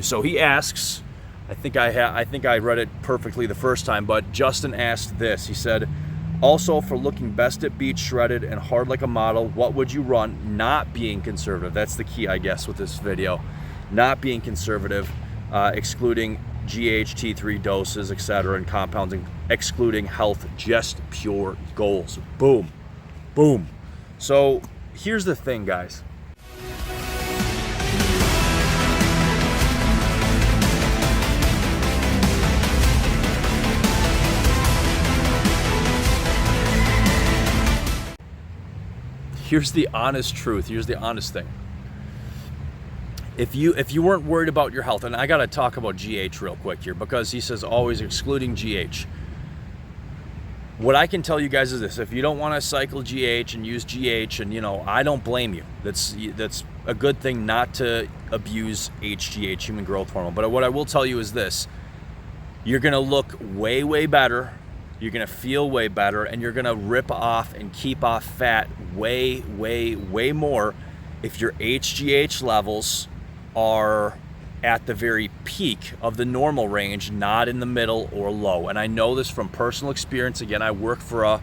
So he asks, I think I read it perfectly the first time, but Justin asked this. He said, also for looking best at beach, shredded and hard like a model, what would you run not being conservative? That's the key, I guess, with this video. Not being conservative, excluding GH, T3 doses, etc., and compounding, excluding health, just pure goals. Boom. Boom. So here's the thing, guys. Here's the honest truth. Here's the honest thing. If you weren't worried about your health, and I got to talk about GH real quick here, because he says always excluding GH. What I can tell you guys is this: if you don't want to cycle GH and use GH, and I don't blame you. That's a good thing not to abuse HGH, human growth hormone. But what I will tell you is this: you're gonna look way, way better. You're gonna feel way better, and you're gonna rip off and keep off fat way, way, way more if your HGH levels are at the very peak of the normal range, not in the middle or low. And I know this from personal experience. Again, I work for a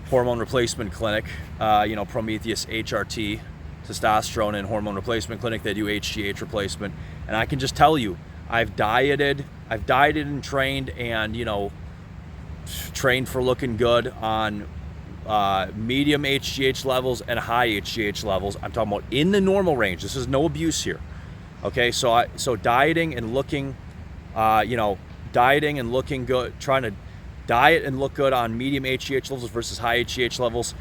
hormone replacement clinic, Prometheus HRT, testosterone and hormone replacement clinic. They do HGH replacement, and I can just tell you, I've dieted and trained, and trained for looking good on medium HGH levels and high HGH levels. I'm talking about in the normal range. This is no abuse here. Okay, so dieting and looking, dieting and looking good, trying to diet and look good on medium HGH levels versus high HGH levels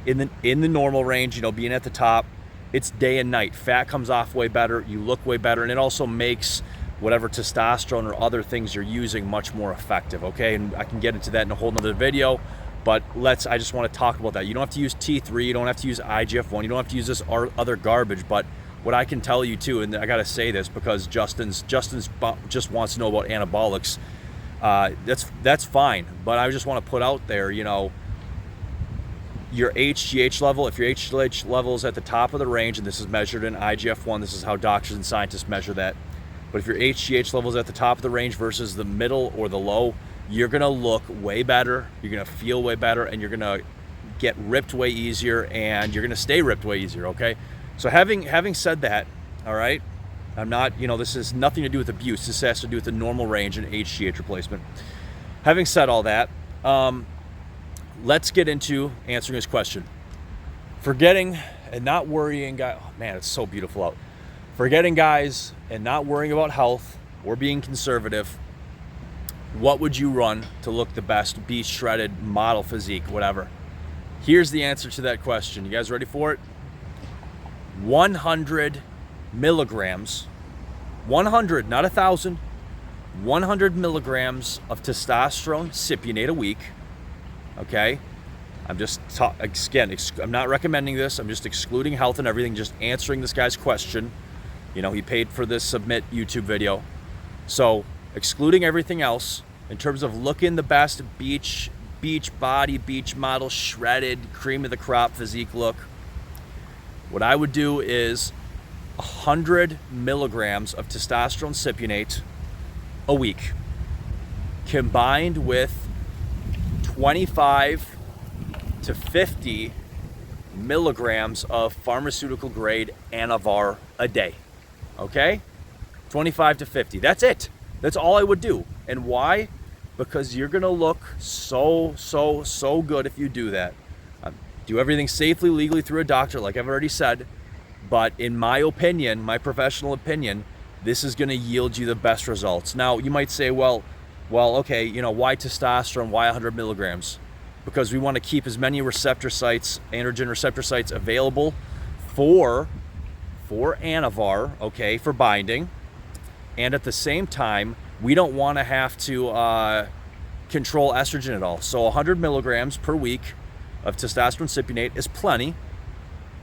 in the normal range. Being at the top, it's day and night. Fat comes off way better. You look way better, and it also makes whatever testosterone or other things you're using much more effective, okay? And I can get into that in a whole nother video, but I just want to talk about that. You don't have to use T3, you don't have to use IGF-1, you don't have to use this other garbage, but what I can tell you too, and I gotta say this because Justin's just wants to know about anabolics, that's fine, but I just want to put out there, your HGH level, if your HGH level is at the top of the range, and this is measured in IGF-1, this is how doctors and scientists measure that. But if your HGH level is at the top of the range versus the middle or the low, you're gonna look way better, you're gonna feel way better, and you're gonna get ripped way easier, and you're gonna stay ripped way easier, okay? So having said that, all right, I'm not, this has nothing to do with abuse. This has to do with the normal range and HGH replacement. Having said all that, let's get into answering his question. Forgetting and not worrying, guys. Oh, man, it's so beautiful out. Forgetting, guys, and not worrying about health or being conservative, what would you run to look the best, be shredded, model physique, whatever? Here's the answer to that question. You guys ready for it? 100 milligrams, 100, not 1,000, 100 milligrams of testosterone cypionate a week, okay? I'm just, again, I'm not recommending this. I'm just excluding health and everything, just answering this guy's question. He paid for this submit YouTube video. So excluding everything else, in terms of looking the best, beach body, beach model, shredded, cream of the crop physique look, what I would do is 100 milligrams of testosterone cypionate a week, combined with 25 to 50 milligrams of pharmaceutical grade Anavar a day. Okay? 25 to 50. That's it. That's all I would do. And why? Because you're going to look so good if you do that. Do everything safely, legally through a doctor, like I've already said. But in my opinion, my professional opinion, this is going to yield you the best results. Now, you might say, well, okay, why testosterone? Why 100 milligrams? Because we want to keep as many receptor sites, androgen receptor sites available for Anavar, okay, for binding. And at the same time, we don't want to have to control estrogen at all. So 100 milligrams per week of testosterone cypionate is plenty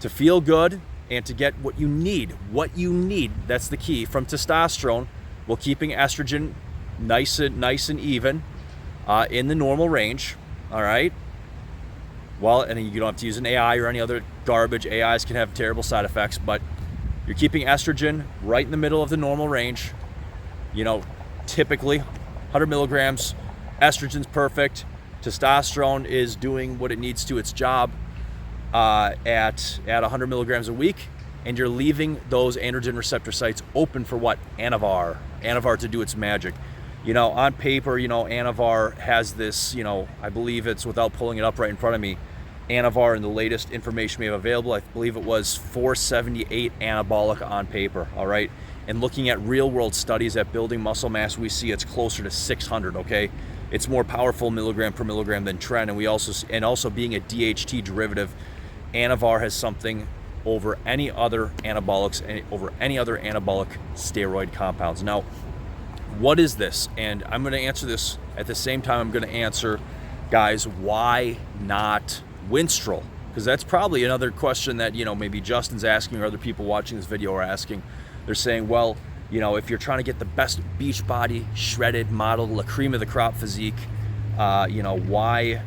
to feel good and to get what you need. What you need, that's the key, from testosterone, while keeping estrogen nice and even in the normal range. All right. Well, and you don't have to use an AI or any other garbage. AIs can have terrible side effects, but you're keeping estrogen right in the middle of the normal range, You know, typically 100 milligrams, estrogen's perfect. Testosterone is doing what it needs to, its job at 100 milligrams a week. And you're leaving those androgen receptor sites open for what? Anavar to do its magic. You know, on paper, you know, Anavar has this, you know, I believe it's, without pulling it up right in front of me, Anavar in the latest information we have available, I believe it was 478 anabolic on paper, all right? And looking at real world studies at building muscle mass, we see it's closer to 600, okay? It's more powerful milligram per milligram than tren, and also being a DHT derivative, Anavar has something over any other anabolics and over any other anabolic steroid compounds. Now, what is this? And I'm going to answer this at the same time. I'm going to answer, guys, why not Winstrol? Because that's probably another question that, you know, maybe Justin's asking or other people watching this video are asking. They're saying, well, you know, if you're trying to get the best beach body, shredded model, la cream of the crop physique, you know, why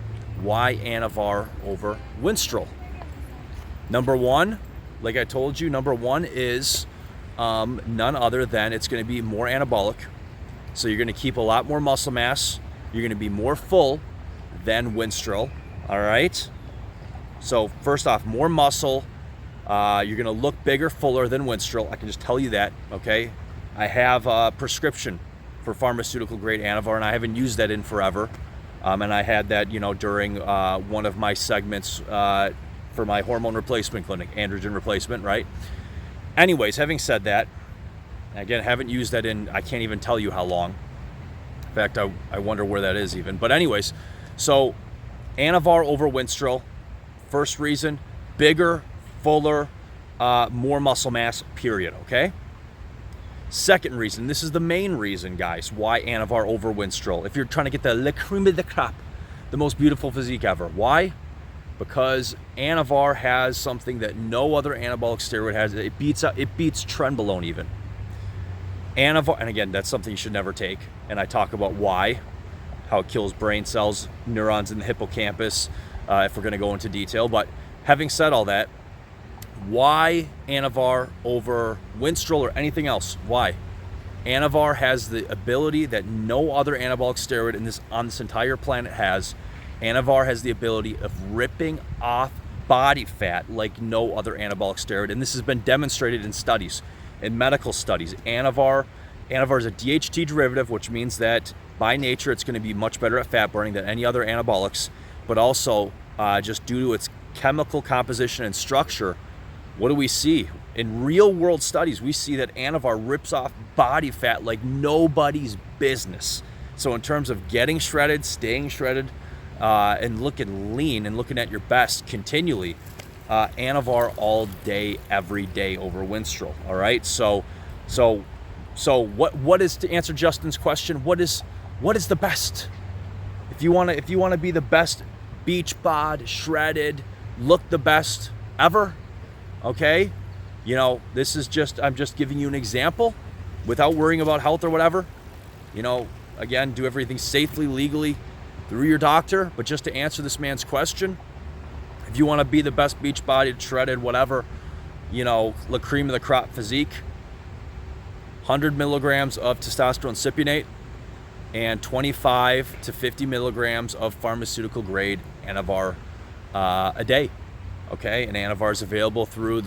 Anavar over Winstrol? Number one, like I told you, number one is none other than it's going to be more anabolic. So you're going to keep a lot more muscle mass. You're going to be more full than Winstrol. All right. So first off, more muscle. You're going to look bigger, fuller than Winstrol. I can just tell you that. Okay. I have a prescription for pharmaceutical grade Anavar, and I haven't used that in forever. And I had that, you know, during one of my segments for my hormone replacement clinic, androgen replacement, right? Anyways, having said that, again, haven't used that in, I can't even tell you how long. In fact, I wonder where that is even. But anyways, so Anavar over Winstrol. First reason, bigger, fuller, more muscle mass, period, okay? Second reason, this is the main reason, guys, why Anavar over Winstrol. If you're trying to get the la creme de la crop, the most beautiful physique ever. Why? Because Anavar has something that no other anabolic steroid has. It beats trenbolone even. Anavar, and again, that's something you should never take. And I talk about why, how it kills brain cells, neurons in the hippocampus, if we're going to go into detail. But having said all that, why Anavar over Winstrol or anything else? Why? Anavar has the ability that no other anabolic steroid on this entire planet has. Anavar has the ability of ripping off body fat like no other anabolic steroid. And this has been demonstrated in studies, in medical studies. Anavar is a DHT derivative, which means that by nature it's going to be much better at fat burning than any other anabolics, but also just due to its chemical composition and structure, what do we see? In real world studies, we see that Anavar rips off body fat like nobody's business. So in terms of getting shredded, staying shredded, and looking lean and looking at your best continually, Anavar all day, every day over Winstrol. All right. So what is, to answer Justin's question? What is the best? If you want to be the best beach bod, shredded, look the best ever, okay? You know, this is I'm just giving you an example without worrying about health or whatever. You know, again, do everything safely, legally, through your doctor. But just to answer this man's question, if you want to be the best beach bodied, shredded, whatever, you know, la cream of the crop physique, 100 milligrams of testosterone cypionate and 25 to 50 milligrams of pharmaceutical grade Anavar a day. Okay, and Anavar is available through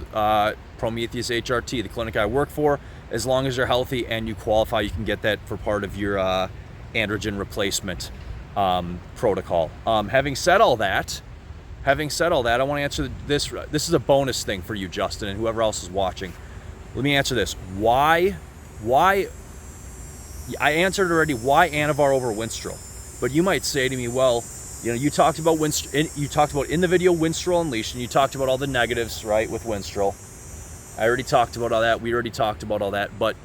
Prometheus HRT, the clinic I work for. As long as you're healthy and you qualify, you can get that for part of your androgen replacement protocol. Having said all that, I want to answer this. This is a bonus thing for you, Justin, and whoever else is watching. Let me answer this. Why? I answered already. Why Anavar over Winstrol? But you might say to me, well, you know, you talked about in the video Winstrol Unleashed, and you talked about all the negatives, right, with Winstrol. I already talked about all that. We already talked about all that. But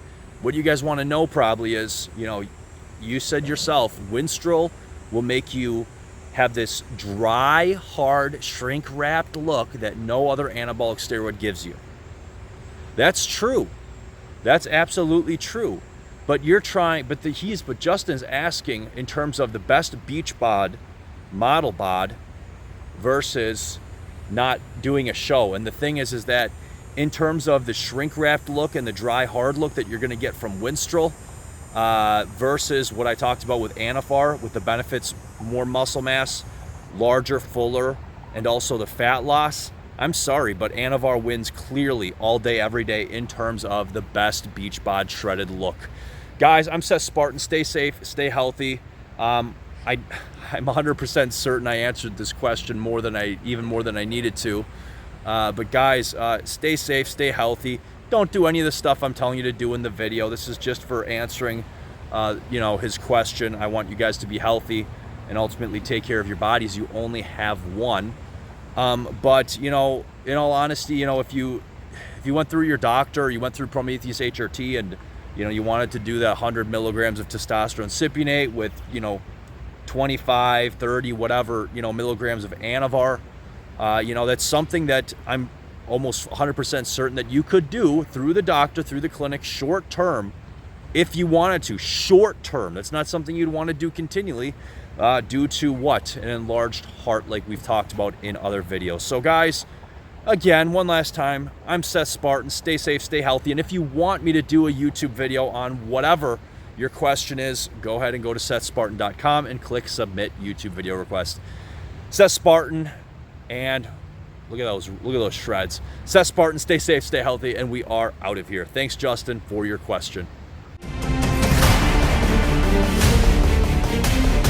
what you guys want to know probably is, you know, you said yourself, Winstrol will make you have this dry, hard, shrink-wrapped look that no other anabolic steroid gives you. That's true. That's absolutely true. But Justin's asking in terms of the best beach bod, model bod, versus not doing a show. And the thing is that in terms of the shrink-wrapped look and the dry, hard look that you're going to get from Winstrol, versus what I talked about with Anavar, with the benefits, more muscle mass, larger, fuller, and also the fat loss. I'm sorry, but Anavar wins clearly all day, every day in terms of the best beach bod shredded look. Guys, I'm Seth Spartan. Stay safe, stay healthy. I'm 100% certain I answered this question even more than I needed to. But guys, stay safe, stay healthy. Don't do any of the stuff I'm telling you to do in the video. This is just for answering, his question. I want you guys to be healthy and ultimately take care of your bodies. You only have one. But in all honesty, if you went through your doctor, you went through Prometheus HRT, and you wanted to do that 100 milligrams of testosterone cypionate with 25, 30, whatever milligrams of Anavar, that's something that I'm almost 100% certain that you could do through the doctor, through the clinic, short term, if you wanted to. Short term. That's not something you'd want to do continually, due to what? An enlarged heart, like we've talked about in other videos. So guys, again, one last time, I'm Seth Spartan. Stay safe, stay healthy. And if you want me to do a YouTube video on whatever your question is, go ahead and go to SethSpartan.com and click submit YouTube video request. Seth Spartan, and look at those shreds. Seth Spartan, stay safe, stay healthy, and we are out of here. Thanks, Justin, for your question.